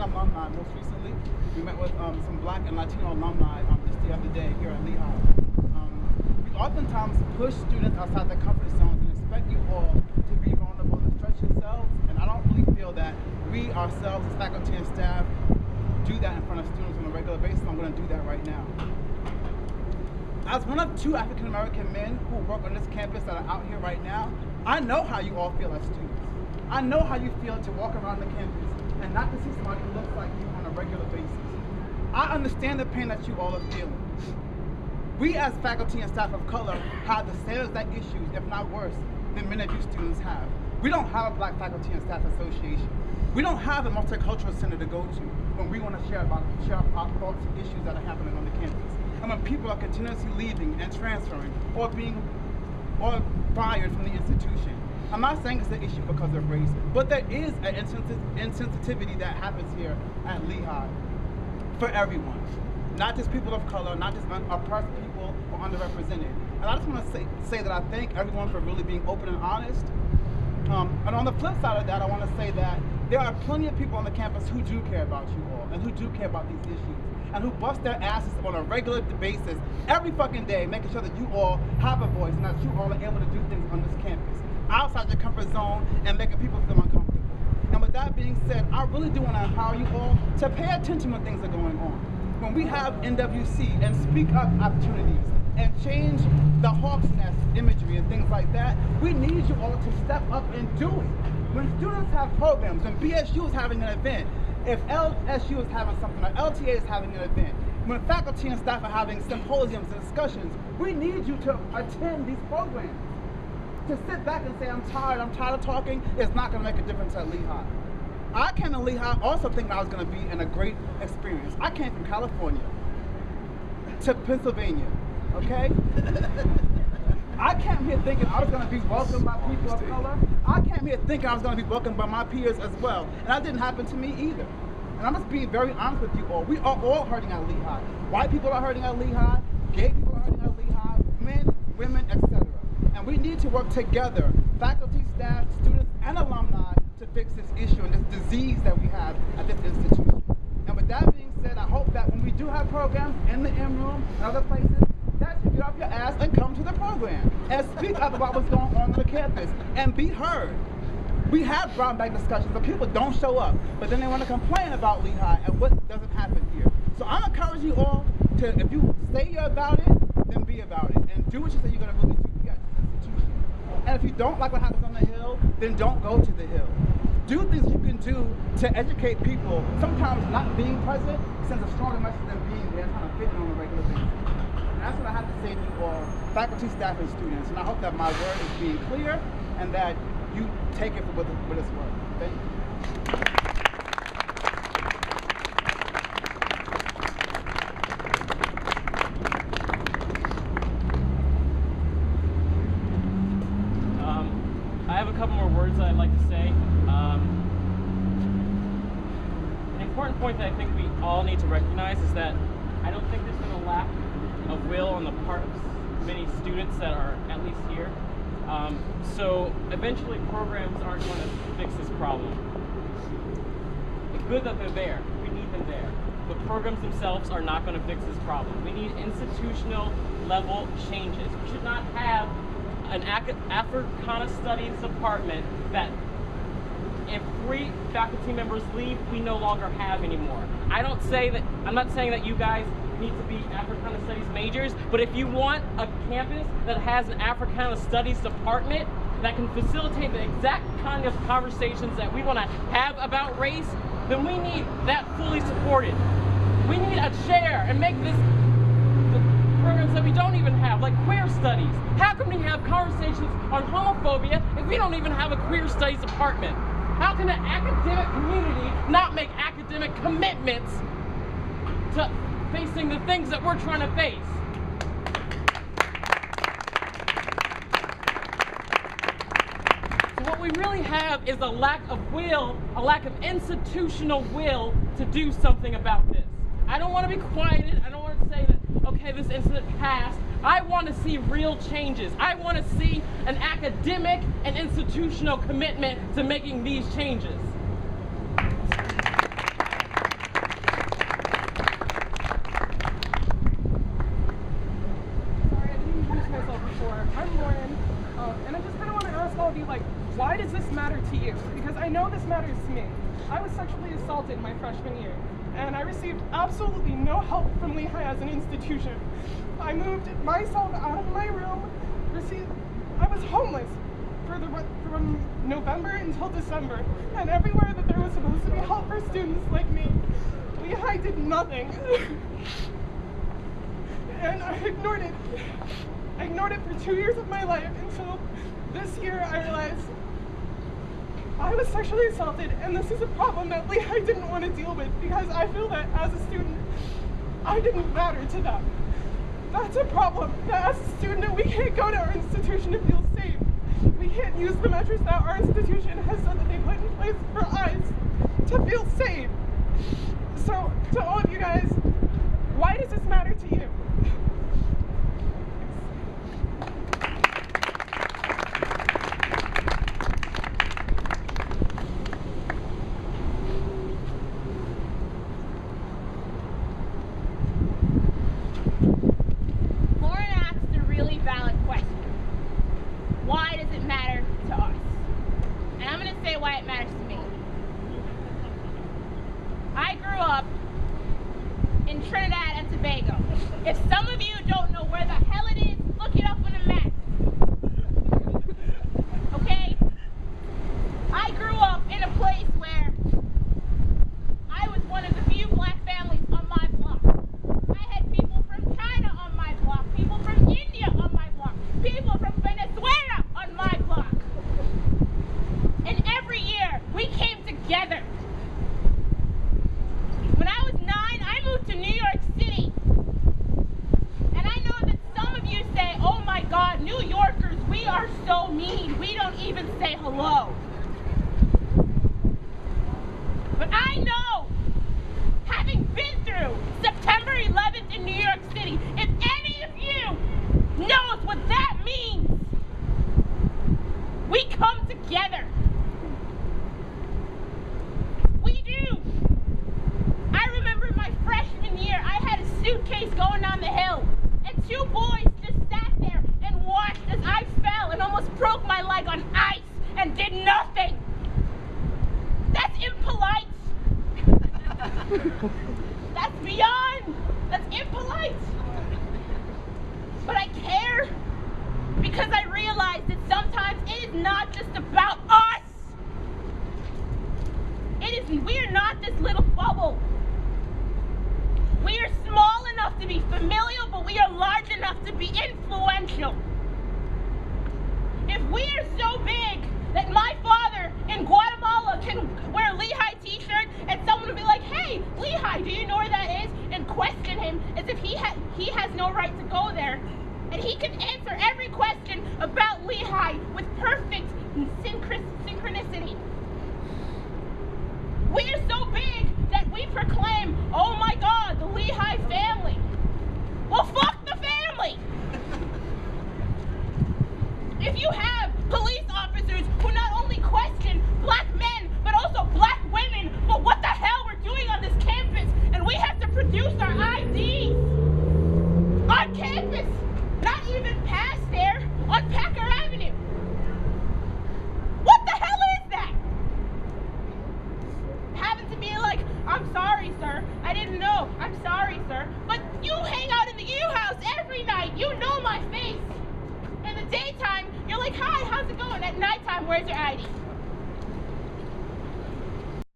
and alumni most recently. We met with some Black and Latino alumni just the other day here at Lehigh. We oftentimes push students outside their comfort zones and expect you all to be vulnerable and stretch yourselves, and I don't really feel that we ourselves as faculty and staff do that in front of students on a regular basis. I'm going to do that right now. As one of 2 African American men who work on this campus that are out here right now, I know how you all feel as students. I know how you feel to walk around the campus and not to see somebody who looks like you on a regular basis. I understand the pain that you all are feeling. We as faculty and staff of color have the same exact issues, if not worse, than many of you students have. We don't have a Black Faculty and Staff Association. We don't have a multicultural center to go to when we want to share our thoughts and issues that are happening on the campus. And when people are continuously leaving and transferring or fired from the institution. I'm not saying it's an issue because of race, but there is an insensitivity that happens here at Lehigh for everyone. Not just people of color, not just oppressed people or underrepresented. And I just want to say that I thank everyone for really being open and honest. And on the flip side of that, I want to say that there are plenty of people on the campus who do care about you all and who do care about these issues and who bust their asses on a regular basis every fucking day, making sure that you all have a voice and that you all are able to do things on this campus outside your comfort zone and making people feel uncomfortable. And with that being said, I really do want to empower you all to pay attention when things are going on. When we have NWC and speak up opportunities and change the hawk's nest imagery and things like that, we need you all to step up and do it. When students have programs, when BSU is having an event, if LSU is having something or LTA is having an event, when faculty and staff are having symposiums and discussions, we need you to attend these programs. To sit back and say, I'm tired of talking, it's not gonna make a difference at Lehigh. I came to Lehigh also thinking I was gonna be in a great experience. I came from California to Pennsylvania, okay? I came here thinking I was gonna be welcomed by people of color. I came here thinking I was gonna be welcomed by my peers as well. And that didn't happen to me either. And I'm just being very honest with you all. We are all hurting at Lehigh. White people are hurting at Lehigh, gay people are hurting at Lehigh, men, women, etc. And we need to work together, faculty, staff, students, and alumni, to fix this issue and this disease that we have at this institution. And with that being said, I hope that when we do have programs in the M room and other places, that you get off your ass and come to the program and speak up about what's going on the campus and be heard. We have brown bag discussions, but people don't show up, but then they want to complain about Lehigh and what doesn't happen here. So I'm encouraging you all to, if you say you're about it, then be about it and do what you say you're going to really do here at this institution. And if you don't like what happens on the Hill, then don't go to the Hill. Do things you can do to educate people. Sometimes not being present sends a stronger message than being there and trying to fit in on a regular basis. And that's what I have to say to you all, faculty, staff, and students. And I hope that my word is being clear and that you take it for what it's worth. Thank you. I have a couple more words that I'd like to say. An important point that I think we all need to recognize is that I don't think there's been a lack of will on the part of many students that are at least here. So eventually programs aren't going to fix this problem. It's good that they're there. We need them there. But programs themselves are not going to fix this problem. We need institutional level changes. We should not have an Africana Studies department that if 3 faculty members leave, we no longer have anymore. I'm not saying that you guys need to be Africana Studies majors, but if you want a campus that has an Africana Studies department that can facilitate the exact kind of conversations that we want to have about race, then we need that fully supported. We need a chair and make this programs that we don't even have, like queer studies. How can we have conversations on homophobia if we don't even have a queer studies department? How can the academic community not make academic commitments to facing the things that we're trying to face? So what we really have is a lack of will, a lack of institutional will to do something about this. I don't want to be quieted. I don't want to say that, okay, this incident passed. I want to see real changes. I want to see an academic and institutional commitment to making these changes. sexually assaulted my freshman year, and I received absolutely no help from Lehigh as an institution. I moved myself out of my room, I was homeless from November until December, and everywhere that there was supposed to be help for students like me, Lehigh did nothing. And I ignored it. I ignored it for 2 years of my life until this year I realized I was sexually assaulted, and this is a problem that Lehigh didn't want to deal with because I feel that as a student, I didn't matter to them. That's a problem, that as a student, we can't go to our institution to feel safe. We can't use the measures that our institution has said that they put in place for us to feel safe. So, to all of you guys, why does this matter to you? Daytime, you're like, hi, how's it going? At nighttime, where's your ID?